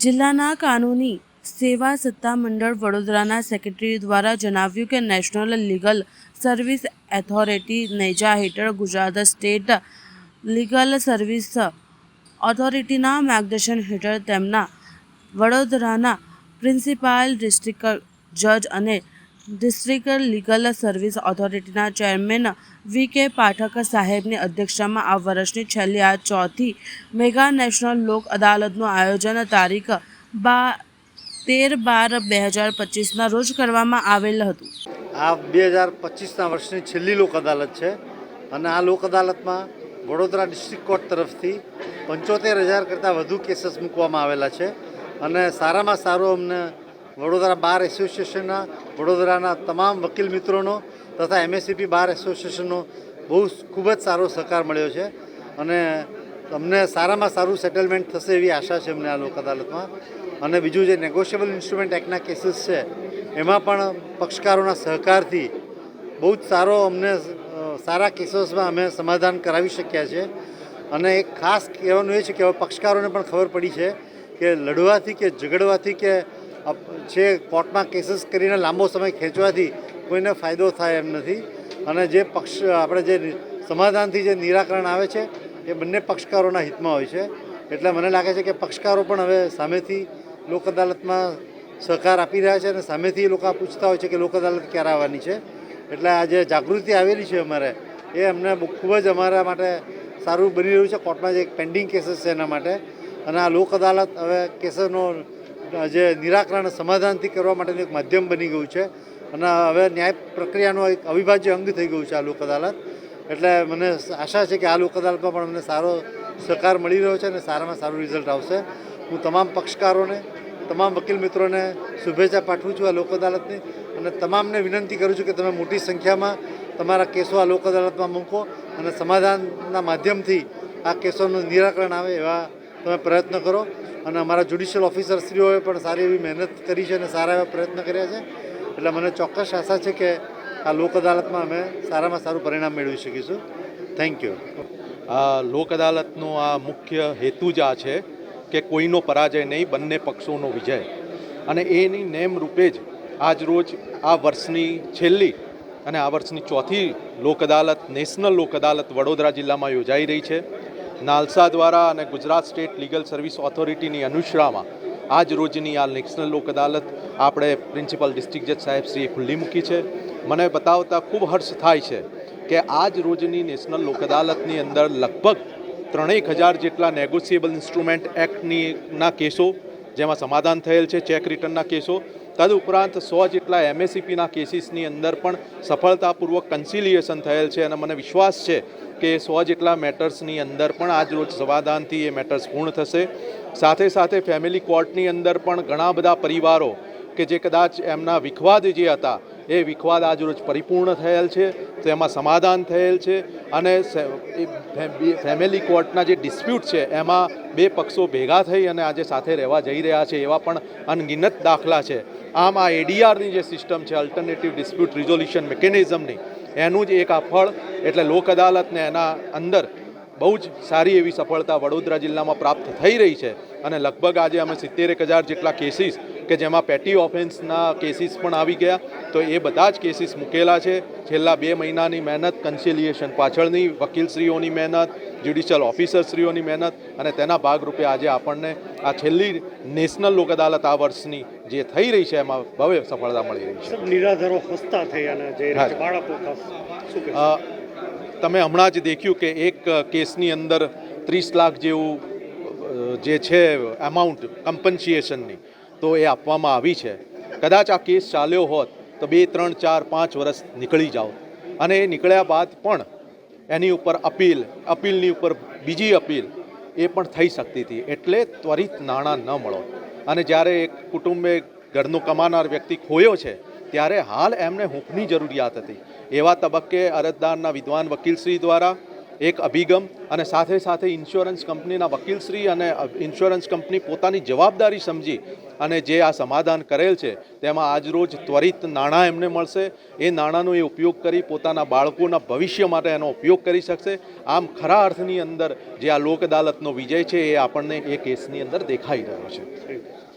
જિલ્લાના કાનૂની સેવા સત્તામંડળ વડોદરાના સેક્રેટરી દ્વારા જણાવ્યું કે નેશનલ લીગલ સર્વિસ ઓથોરિટી નેજા હેઠળ ગુજરાત સ્ટેટ લીગલ સર્વિસ ઓથોરિટીના માર્ગદર્શન હેઠળ તેમના વડોદરાના પ્રિન્સિપાલ ડિસ્ટ્રિક્ટ જજ અને ડિસ્ટ્રિક્ટ લીગલ સર્વિસ ઓથોરિટીના ચેરમેન વી.કે. પાઠક સાહેબની અધ્યક્ષતામાં આ વર્ષની છેલ્લી આ ચોથી મેગા નેશનલ લોક અદાલતનું આયોજન તારીખ 13/12/2025ના રોજ કરવામાં આવેલ હતું। આ 2025ના વર્ષની છેલ્લી લોક અદાલત છે અને આ લોક અદાલતમાં વડોદરા ડિસ્ટ્રિક્ટ કોર્ટ તરફથી 75,000 કરતાં વધુ કેસીસ મૂકવામાં આવેલા છે અને સારામાં સારો અમને વડોદરા બાર એસોસિએશનના વડોદરાના તમામ વકીલ મિત્રોનો તથા એમએસસીપી બાર એસોસિએશનનો ખૂબ જ સારો સહકાર મળ્યો છે અને અમને સારામાં સારું સેટલમેન્ટ થશે એવી આશા છે અમને આ લોક અદાલતમાં। અને બીજું જે નેગોશિયેબલ ઇન્સ્ટ્રુમેન્ટ એક્ટના કેસીસ છે એમાં પણ પક્ષકારોના સહકારથી બહુ જ સારા કેસીસમાં અમે સમાધાન કરાવી શક્યા છે। અને એક ખાસ કહેવાનું એ છે કે હવે પક્ષકારોને પણ ખબર પડી છે કે લડવાથી કે ઝઘડવાથી કે છે કોર્ટમાં કેસીસ કરીને લાંબો સમય ખેંચવાથી કોઈને ફાયદો થાય એમ નથી અને જે આપણે જે સમાધાનથી જે નિરાકરણ આવે છે એ બંને પક્ષકારોના હિતમાં હોય છે। એટલે મને લાગે છે કે પક્ષકારો પણ હવે સામેથી લોક અદાલતમાં સહકાર આપી રહ્યા છે અને સામેથી લોકો પૂછતા હોય છે કે લોક અદાલત ક્યારે આવવાની છે। એટલે આ જે જાગૃતિ આવેલી છે અમારે એ અમને ખૂબ જ અમારા માટે સારું બની રહ્યું છે। કોર્ટમાં જે પેન્ડિંગ કેસીસ છે એના માટે અને આ લોક અદાલત હવે કેસોનો જે નિરાકરણ સમાધાનથી કરવા માટેનું એક માધ્યમ બની ગયું છે અને હવે ન્યાય પ્રક્રિયાનો એક અવિભાજ્ય અંગ થઈ ગયું છે આ લોક અદાલત। એટલે મને આશા છે કે આ લોક અદાલતમાં પણ અમને સારો સહકાર મળી રહ્યો છે અને સારામાં સારું રિઝલ્ટ આવશે। હું તમામ પક્ષકારોને તમામ વકીલ મિત્રોને શુભેચ્છા પાઠવું છું આ લોક અદાલતની અને તમામને વિનંતી કરું છું કે તમે મોટી સંખ્યામાં તમારા કેસો આ લોક અદાલતમાં મૂકો અને સમાધાનના માધ્યમથી આ કેસોનું નિરાકરણ આવે એવા તમે પ્રયત્ન કરો। અને અમારા જ્યુડિશિયલ ઓફિસરશ્રીઓએ પણ સારી એવી મહેનત કરી છે અને સારા એવા પ્રયત્ન કર્યા છે। એટલે મને ચોક્કસ આશા છે કે આ લોક અદાલતમાં અમે સારામાં સારું પરિણામ મેળવી શકીશું। Thank you. આ લોક અદાલતનો આ મુખ્ય હેતુ જ આ છે કે કોઈનો પરાજય નહીં, બંને પક્ષોનો વિજય અને એની નેમ રૂપે જ આજ રોજ આ વર્ષની છેલ્લી અને આ વર્ષની ચોથી લોક અદાલત નેશનલ લોક અદાલત વડોદરા જિલ્લામાં યોજાઈ રહી છે। નાલસા દ્વારા અને ગુજરાત સ્ટેટ લીગલ સર્વિસ ઓથોરિટીની અનુશ્રામાં આજ રોજની આ નેશનલ લોક અદાલત આપણે પ્રિન્સિપલ ડિસ્ટ્રિક્ટ જજ સાહેબશ્રીએ ખુલ્લી મૂકી છે। મને બતાવતા ખૂબ હર્ષ થાય છે કે આજ રોજની નેશનલ લોક અદાલતની અંદર લગભગ 3,000 જેટલા નેગોશિયેબલ ઇન્સ્ટ્રુમેન્ટ એક્ટના કેસો જેમાં સમાધાન થયેલ છે, ચેક રિટર્નના કેસો, તદુપરાંત 100 જેટલા એમએસસીપીના કેસીસની અંદર પણ સફળતાપૂર્વક કન્સિલિએશન થયેલ છે અને મને વિશ્વાસ છે કે 100 જેટલા મેટર્સની અંદર પણ આજ રોજ સમાધાનથી એ મેટર્સ પૂર્ણ થશે। સાથે સાથે ફેમિલી કોર્ટની અંદર પણ ઘણા બધા પરિવારો કે જે કદાચ એમના વિખવાદ જે હતા એ વિખવાદ આજ રોજ પરિપૂર્ણ થયેલ છે, તો એમાં સમાધાન થયેલ છે અને ફેમિલી કોર્ટના જે ડિસ્પ્યુટ છે એમાં બે પક્ષો ભેગા થઈ અને આજે સાથે રહેવા જઈ રહ્યા છે એવા પણ અનગિનત દાખલા છે। આમ આ એડીઆરની જે સિસ્ટમ છે, અલ્ટરનેટિવ ડિસ્પ્યુટ રિઝોલ્યુશન મિકેનિઝમની, એનું જ એક આ ફળ એટલે લોક અદાલતને એના અંદર બહુ જ સારી એવી સફળતા વડોદરા જિલ્લામાં પ્રાપ્ત થઈ રહી છે અને લગભગ આજે અમે 71,000 જેટલા કેસીસ કે જેમાં પેટી ઓફેન્સના કેસીસ પણ આવી ગયા, તો એ બધા જ કેસીસ મૂકેલા છે। છેલ્લા 2 મહિનાની મહેનત, કન્સિલિએશન પાછળની વકીલશ્રીઓની મહેનત, જ્યુડિશિયલ ઓફિસરશ્રીઓની મહેનત અને તેના ભાગરૂપે આજે આપણને આ છેલ્લી નેશનલ લોક અદાલત આ વર્ષની જે થઈ રહી છે એમાં ભવ્ય સફળતા મળી રહી છે। નિરાધારો હસતા થઈ અને જે બાળકો તમે હમણાં જ દેખ્યું કે એક કેસની અંદર 30 લાખ જેવું જે છે અમાઉન્ટ કમ્પન્સિએશનની તો એ આપવામાં આવી છે। કદાચ આ કેસ ચાલ્યો હોત તો 2, 3, 4, 5 વર્ષ નીકળી જાઓ અને એ નીકળ્યા બાદ પણ એની ઉપર અપીલની ઉપર બીજી અપીલ એ પણ થઈ શકતી હતી, એટલે ત્વરિત નાણાં ન મળો અને જ્યારે એક કુટુંબે ઘરનો કમાનાર વ્યક્તિ ખોયો છે ત્યારે હાલ એમને હૂંફની જરૂરિયાત હતી। એવા તબક્કે અરજદારના વિદ્વાન વકીલશ્રી દ્વારા એક અભિગમ અને સાથે સાથે ઇન્સ્યોરન્સ કંપનીના વકીલશ્રી અને ઇન્સ્યોરન્સ કંપની પોતાની જવાબદારી સમજી અને જે આ સમાધાન કરેલ છે તેમાં આજરોજ ત્વરિત નાણાં એમને મળશે. એ નાણાંનો એ ઉપયોગ કરી પોતાના બાળકોના ભવિષ્ય માટે એનો ઉપયોગ કરી શકશે. આમ ખરા અર્થની અંદર જે આ લોક અદાલતનો વિજય છે એ આપણને એ કેસની અંદર દેખાઈ રહ્યો છે.